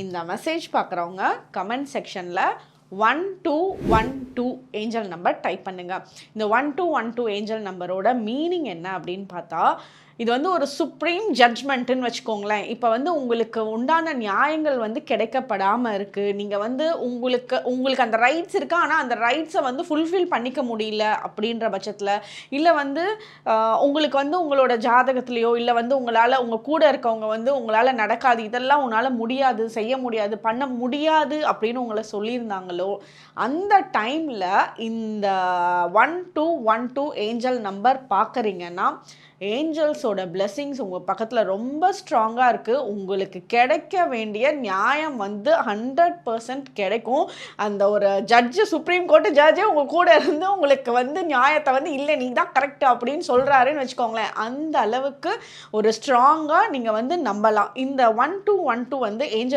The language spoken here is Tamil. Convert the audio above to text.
இந்த மெசேஜ் பார்க்குறவங்க கமெண்ட் செக்ஷனில் 1212 ஏஞ்சல் நம்பர் டைப் பண்ணுங்க. இந்த 1212 ஏஞ்சல் நம்பரோட மீனிங் என்ன அப்படின்னு பார்த்தா, இது வந்து ஒரு சுப்ரீம் ஜட்ஜ்மெண்ட்டுன்னு வச்சுக்கோங்களேன். இப்போ வந்து உங்களுக்கு உண்டான நியாயங்கள் வந்து கிடைக்கப்படாமல் இருக்குது. நீங்கள் வந்து உங்களுக்கு அந்த ரைட்ஸ் இருக்குது, ஆனால் அந்த ரைட்ஸை வந்து ஃபுல்ஃபில் பண்ணிக்க முடியல அப்படின்ற பட்சத்தில், இல்லை வந்து உங்களுக்கு வந்து உங்களோட ஜாதகத்துலேயோ இல்லை வந்து உங்கள் கூட இருக்கவங்க வந்து உங்களால் நடக்காது, இதெல்லாம் உன்னால் முடியாது, செய்ய முடியாது, பண்ண முடியாது அப்படின்னு உங்களை சொல்லியிருந்தாங்களோ, அந்த டைமில் இந்த 1212 ஏஞ்சல் நம்பர் பார்க்குறீங்கன்னா, ஏஞ்சல்ஸோட பிளெஸிங்ஸ் உங்கள் பக்கத்தில் ரொம்ப ஸ்ட்ராங்காக இருக்குது. உங்களுக்கு கிடைக்க வேண்டிய நியாயம் வந்து 100% கிடைக்கும். அந்த ஒரு ஜட்ஜு, சுப்ரீம் கோர்ட்டு ஜட்ஜே உங்கள் கூட இருந்து உங்களுக்கு வந்து நியாயத்தை வந்து இல்லை நீ தான் கரெக்ட் அப்படின்னு சொல்கிறாருன்னு வச்சுக்கோங்களேன். அந்த அளவுக்கு ஒரு ஸ்ட்ராங்காக நீங்கள் வந்து நம்பலாம். இந்த 1212 வந்து ஏஞ்சல்